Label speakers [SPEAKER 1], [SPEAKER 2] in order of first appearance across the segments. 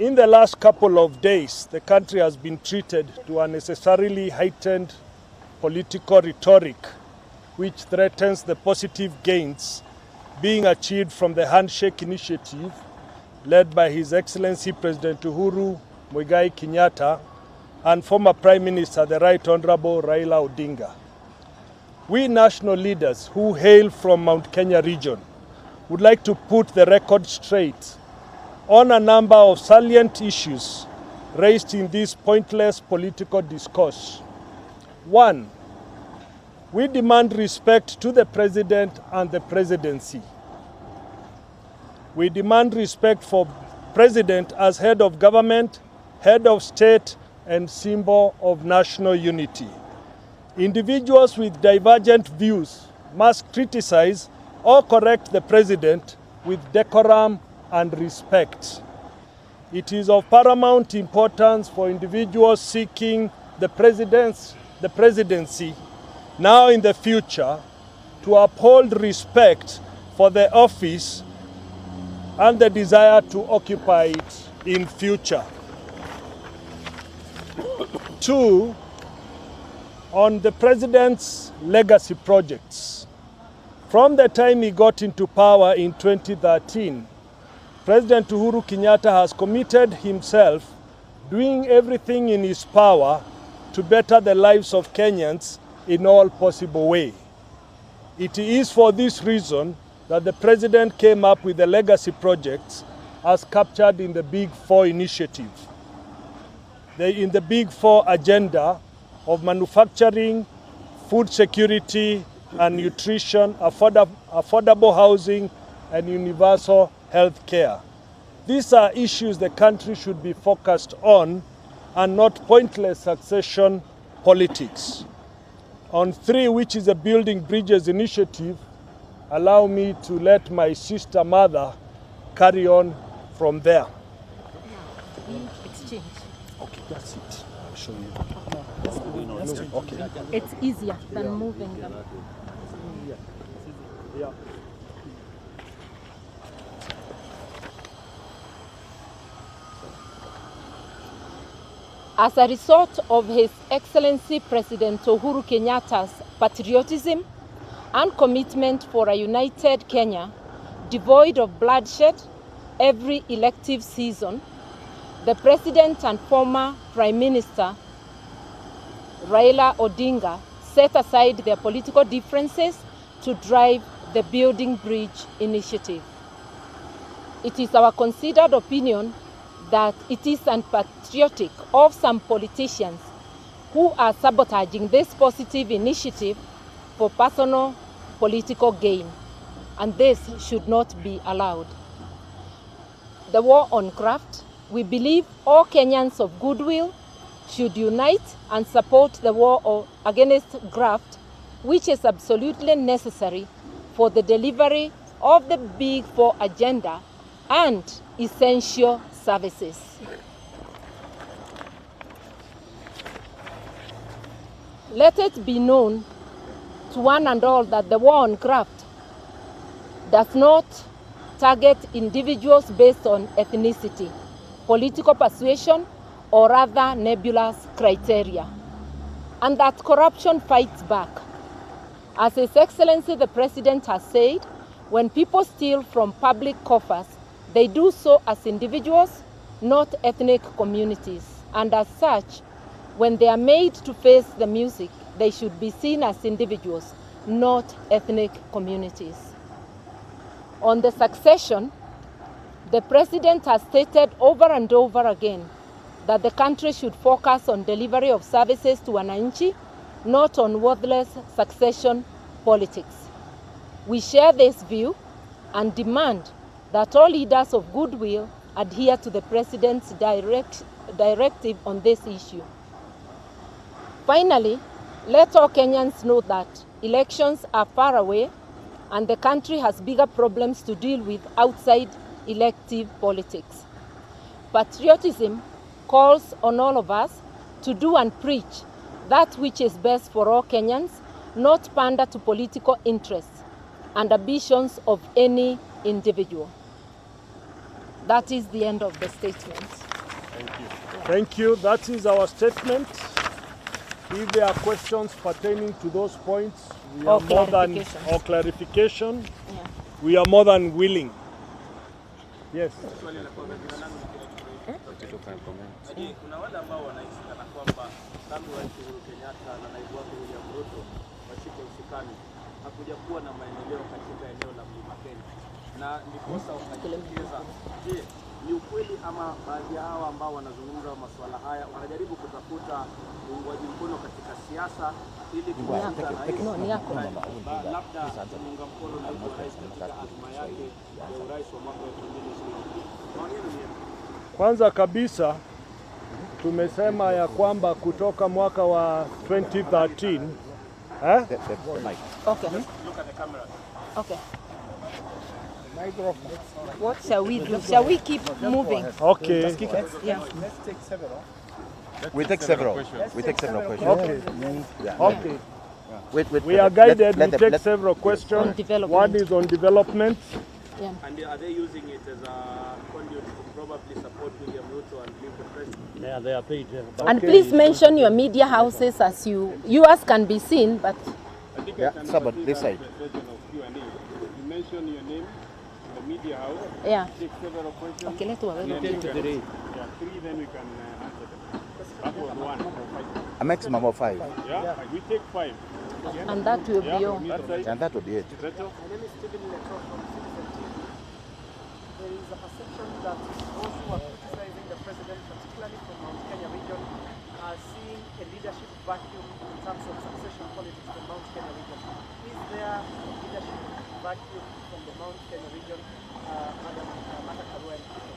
[SPEAKER 1] In the last couple of days, the country has been treated to unnecessarily heightened political rhetoric, which threatens the positive gains being achieved from the Handshake Initiative led by His Excellency President Uhuru Muigai Kenyatta and former Prime Minister, the Right Honorable Raila Odinga. We national leaders who hail from Mount Kenya region would like to put the record straight on a number of salient issues raised in this pointless political discourse. 1. We demand respect to the President and the Presidency. We demand respect for President as head of government, head of state, and symbol of national unity. Individuals with divergent views must criticize or correct the President with decorum and respect. It is of paramount importance for individuals seeking the presidency now in the future to uphold respect for the office and the desire to occupy it in future. 2, on the President's legacy projects. From the time he got into power in 2013, President Uhuru Kenyatta has committed himself doing everything in his power to better the lives of Kenyans in all possible way. It is for this reason that the President came up with the legacy projects as captured in the Big Four initiative. In the Big Four agenda of manufacturing, food security and nutrition, affordable housing and universal health care. These are issues the country should be focused on and not pointless succession politics. On 3, which is a Building Bridges initiative, allow me to let my sister mother carry on from there.
[SPEAKER 2] Exchange.
[SPEAKER 1] Okay, that's it. I'll show you.
[SPEAKER 2] Okay. It's easier than moving them.
[SPEAKER 1] Yeah.
[SPEAKER 2] As a result of His Excellency President Uhuru Kenyatta's patriotism and commitment for a united Kenya, devoid of bloodshed every elective season, the President and former Prime Minister Raila Odinga set aside their political differences to drive the Building Bridge initiative. It is our considered opinion that it is unpatriotic of some politicians who are sabotaging this positive initiative for personal political gain, and this should not be allowed. The war on graft, we believe all Kenyans of goodwill should unite and support the war against graft, which is absolutely necessary for the delivery of the Big Four agenda and essential services. Let it be known to one and all that the war on graft does not target individuals based on ethnicity, political persuasion, or other nebulous criteria, and that corruption fights back. As His Excellency the President has said, when people steal from public coffers, they do so as individuals, not ethnic communities. And as such, when they are made to face the music, they should be seen as individuals, not ethnic communities. On the succession, the President has stated over and over again that the country should focus on delivery of services to wananchi, not on worthless succession politics. We share this view and demand that all leaders of goodwill adhere to the President's directive on this issue. Finally, let all Kenyans know that elections are far away and the country has bigger problems to deal with outside elective politics. Patriotism calls on all of us to do and preach that which is best for all Kenyans, not pander to political interests and ambitions of any individual. That is the end of the statement.
[SPEAKER 1] Thank you. That is our statement. If there are questions pertaining to those points, we are more than, or clarification, we are more than willing. Yes.
[SPEAKER 3] Kuna wale ambao wanahisi kana kwamba tangu Rais Uhuru Kenyatta na naibu wake William Ruto washike usukani hakuja kuwa na maendeleo katika eneo la Mlima Kenya, na ndiposa wakajiuliza, je, ni ukweli ama baadhi ya hawa ambao wanazungumza masuala haya wanajaribu kutafuta uungwaji mkono katika siasa ili kuunga labda kuunga mkono naibu wa rais katika azma yake ya urais wa mwaka 2020?
[SPEAKER 1] Kwanza kabisa tumesema ya kwamba kutoka mwaka wa 2013
[SPEAKER 2] Okay.
[SPEAKER 3] Look at the camera.
[SPEAKER 2] Okay. What shall we do? Shall we keep moving?
[SPEAKER 1] Okay.
[SPEAKER 2] Yeah.
[SPEAKER 4] We take several questions.
[SPEAKER 1] Okay.
[SPEAKER 4] Yeah.
[SPEAKER 1] Okay.
[SPEAKER 4] Wait,
[SPEAKER 1] We are guided. We take several questions.
[SPEAKER 2] On development.
[SPEAKER 1] One is on development.
[SPEAKER 2] Yeah.
[SPEAKER 3] And are they using it as a conduit to probably support William Ruto and leave the president?
[SPEAKER 5] Yeah, they are paid.
[SPEAKER 2] And please mention your media houses as yours can be seen, but
[SPEAKER 4] Yeah, somebody this side.
[SPEAKER 3] You mention your name, the media house,
[SPEAKER 2] yeah.
[SPEAKER 3] take several questions.
[SPEAKER 2] Okay, let's work.
[SPEAKER 3] Three, then we can answer them. That was one.
[SPEAKER 4] A maximum of 5.
[SPEAKER 3] Yeah, we take 5.
[SPEAKER 2] And that will be all.
[SPEAKER 3] That's right.
[SPEAKER 4] And that would be it.
[SPEAKER 3] Reto?
[SPEAKER 6] My name is Stephen Leto from Citizen TV. There is a perception that those who are criticizing the president, particularly from Mount Kenya region, are seeing a leadership vacuum in terms of succession politics from Mount Kenya region. Is there a leadership vacuum from the Mount Kenya region, Madam Martha Karua and Kito?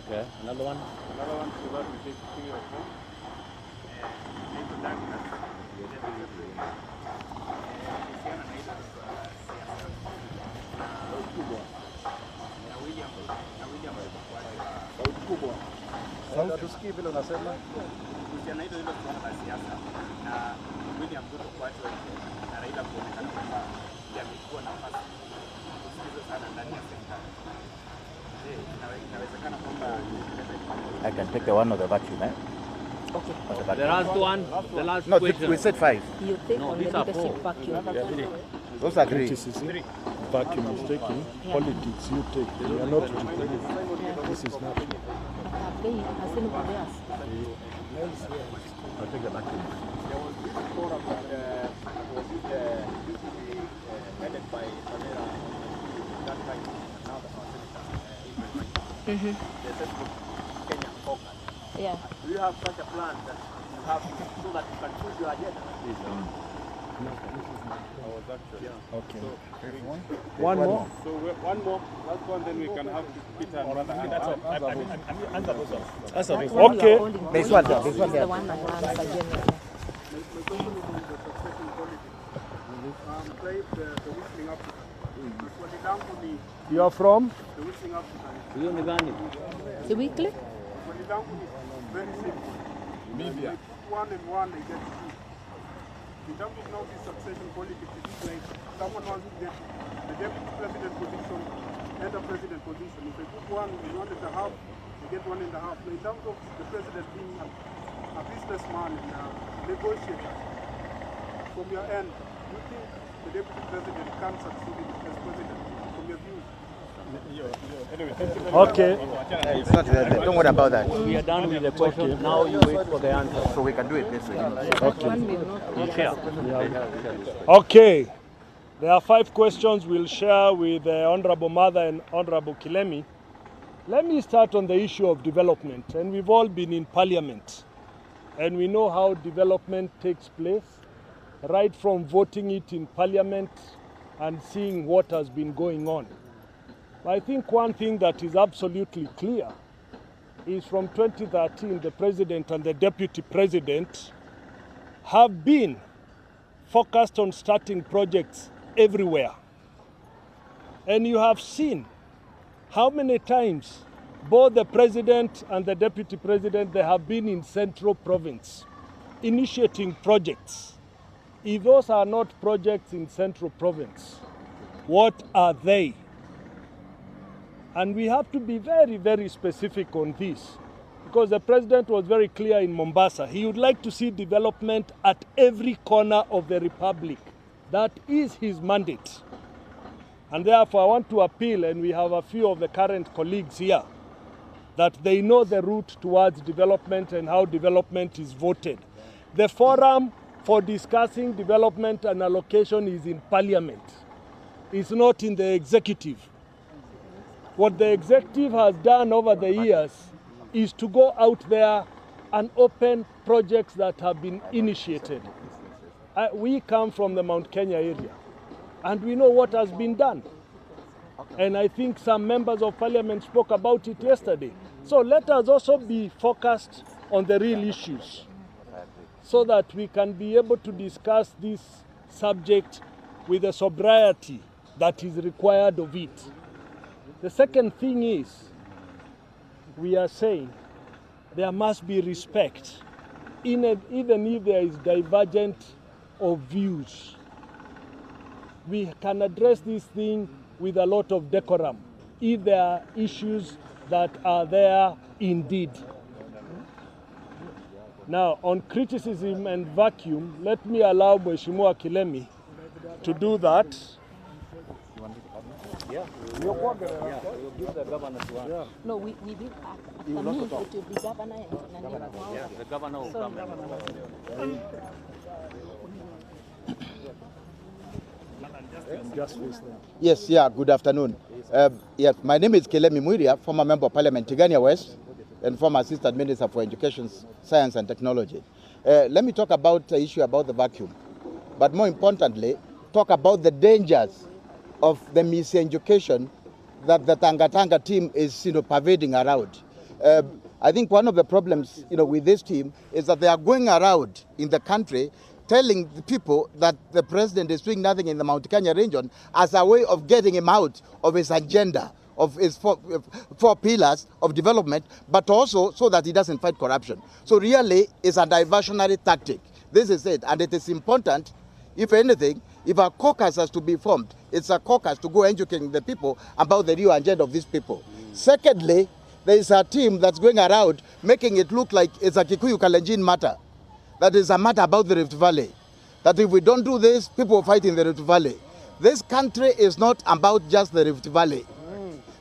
[SPEAKER 5] Okay, another one.
[SPEAKER 3] Another one, so that we take 3 or 4.
[SPEAKER 4] Tusikie vile unasema.
[SPEAKER 3] Kuhusiana hilo suala la siasa na William Ruto kuachwa na Raila kuonekana kwamba yamekuwa nafasi kusikizwa sana ndani ya serikali. Je, inawezekana kwamba
[SPEAKER 4] I can take the one of the vacuum, eh?
[SPEAKER 2] Okay.
[SPEAKER 5] The last one, the last
[SPEAKER 4] No,
[SPEAKER 5] question.
[SPEAKER 4] we said 5.
[SPEAKER 2] You take
[SPEAKER 5] No,
[SPEAKER 2] on the
[SPEAKER 5] these are
[SPEAKER 2] leadership
[SPEAKER 5] four.
[SPEAKER 2] vacuum.
[SPEAKER 4] Those are 3.
[SPEAKER 1] Criticism. Vacuum is taking. Politics you take. We are not repeating. This is not.
[SPEAKER 2] Has anybody else?
[SPEAKER 4] I'll take the vacuum.
[SPEAKER 3] there was this forum that was used to be headed by Samira that time, now the senator, the Central Kenya Caucus.
[SPEAKER 2] Yeah.
[SPEAKER 3] Do you have such a plan that you have so that you can choose your agenda?
[SPEAKER 1] Okay. One more.
[SPEAKER 3] So one more, last one, then we can have Peter and Brother
[SPEAKER 1] Okay.
[SPEAKER 4] There's one there. There's one
[SPEAKER 2] The
[SPEAKER 4] there.
[SPEAKER 2] one I answer generally.
[SPEAKER 3] My question is on the succession politics. Play the whistling Africa. For example,
[SPEAKER 1] You are from?
[SPEAKER 3] the whistling Africa.
[SPEAKER 5] Hiyo ni gani?
[SPEAKER 2] The weekly?
[SPEAKER 3] For example, it's very simple. Media. One and one, they get 2. In terms of now this succession politics, it is like someone wants to get the deputy president position and the president position. If they put one and 1.5, they get 1.5. Now, in terms of the president being a businessman and a negotiator, from your end, do you think the deputy president can succeed as president from your views?
[SPEAKER 1] Okay.
[SPEAKER 4] It's not there. Don't worry about that.
[SPEAKER 5] We are done with the question. Now you wait for the answer.
[SPEAKER 4] So we can do it this way.
[SPEAKER 2] One will not
[SPEAKER 5] You share.
[SPEAKER 1] Okay. There are 5 questions we'll share with the Honorable Mother and Honorable Kilemi. Let me start on the issue of development. And we've all been in Parliament. And we know how development takes place, right from voting it in Parliament and seeing what has been going on. I think one thing that is absolutely clear is from 2013, the President and the Deputy President have been focused on starting projects everywhere. And you have seen how many times both the President and the Deputy President, they have been in Central Province initiating projects. If those are not projects in Central Province, what are they? And we have to be very, very specific on this. because the president was very clear in Mombasa. He would like to see development at every corner of the republic. That is his mandate. And therefore, I want to appeal, and we have a few of the current colleagues here, that they know the route towards development and how development is voted. The forum for discussing development and allocation is in Parliament. It's not in the executive. What the executive has done over the years is to go out there and open projects that have been initiated. We come from the Mount Kenya area, and we know what has been done. And I think some members of Parliament spoke about it yesterday. So let us also be focused on the real issues so that we can be able to discuss this subject with the sobriety that is required of it. The second thing is, we are saying there must be respect, even if there is divergent of views. We can address this thing with a lot of decorum, if there are issues that are there indeed. Now, on criticism and vacuum, let me allow Mheshimiwa Kilemi to do that.
[SPEAKER 2] No, we will, after me, it will be governor and
[SPEAKER 5] The governor will come.
[SPEAKER 4] Yes, good afternoon. Yes, my name is Kilemi Muiria, former Member of Parliament, Tigania West, and former Assistant Minister for Education, Science and Technology. Let me talk about the issue about the vacuum, but more importantly, talk about the dangers of the miseducation that the Tanga team is pervading around. I think one of the problems with this team is that they are going around in the country telling the people that the president is doing nothing in the Mount Kenya region as a way of getting him out of his agenda of his four pillars of development, but also so that he doesn't fight corruption. So really, it's a diversionary tactic. This is it, and it is important, if anything, if a caucus has to be formed, it's a caucus to go educating the people about the real agenda of these people. Secondly, there is a team that's going around making it look like it's a Kikuyu Kalenjin matter. That is a matter about the Rift Valley. That if we don't do this, people will fight in the Rift Valley. This country is not about just the Rift Valley.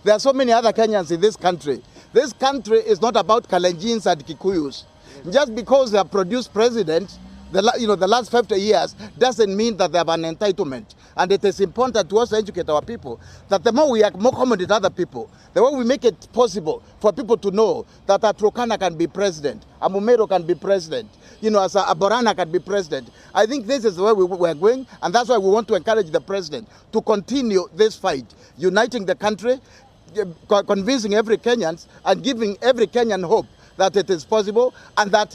[SPEAKER 4] There are so many other Kenyans in this country. This country is not about Kalenjins and Kikuyus. Just because they have produced president, the last 50 years, doesn't mean that they have an entitlement. And it is important to also educate our people that the more we accommodate other people, the more we make it possible for people to know that a Turkana can be president, a Mumero can be president, as a Borana can be president. I think this is the way we're going, and that's why we want to encourage the president to continue this fight, uniting the country, convincing every Kenyan and giving every Kenyan hope that it is possible, and that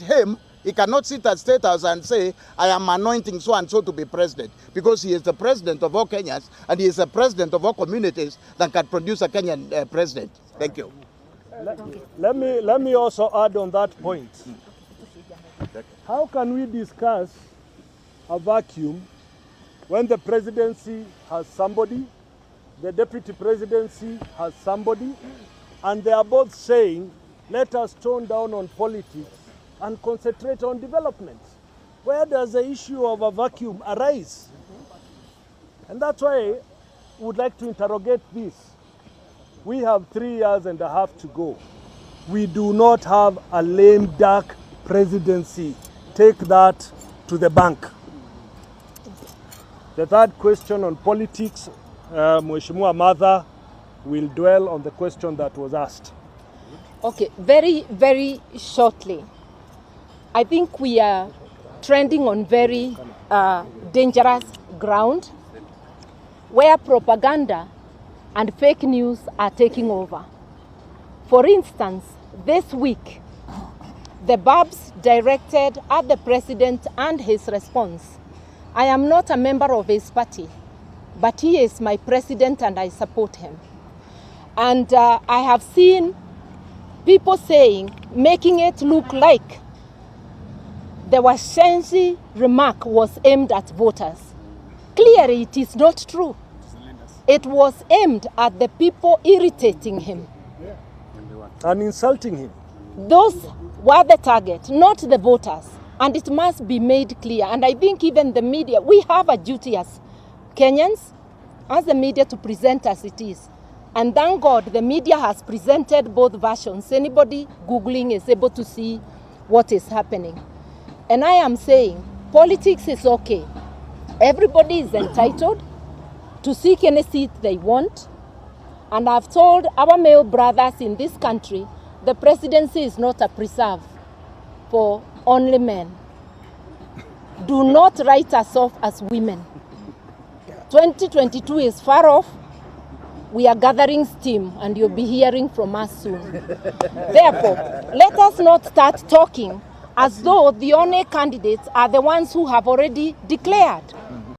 [SPEAKER 4] he cannot sit at State House and say, I am anointing so and so to be president, because he is the president of all Kenyans and he is the president of all communities that can produce a Kenyan president. Thank you.
[SPEAKER 1] Let me also add on that point. How can we discuss a vacuum when the presidency has somebody, the deputy presidency has somebody, and they are both saying, let us tone down on politics and concentrate on development? Where does the issue of a vacuum arise? And that's why I would like to interrogate this. We have 3.5 years to go. We do not have a lame duck presidency. Take that to the bank. The third question on politics, Mheshimiwa Martha will dwell on the question that was asked.
[SPEAKER 2] Okay, very, very shortly. I think we are trending on very dangerous ground where propaganda and fake news are taking over. For instance, this week, the Babs directed at the president and his response. I am not a member of his party, but he is my president and I support him. And I have seen people saying, making it look like the Washenzi remark was aimed at voters. Clearly, it is not true. It was aimed at the people irritating him.
[SPEAKER 1] And insulting him.
[SPEAKER 2] Those were the target, not the voters. And it must be made clear. And I think even the media, we have a duty as Kenyans, as the media, to present as it is. And thank God the media has presented both versions. Anybody Googling is able to see what is happening. And I am saying, politics is okay. Everybody is entitled to seek any seat they want. And I've told our male brothers in this country, the presidency is not a preserve for only men. Do not write us off as women. 2022 is far off. We are gathering steam and you'll be hearing from us soon. Therefore, let us not start talking as though the only candidates are the ones who have already declared.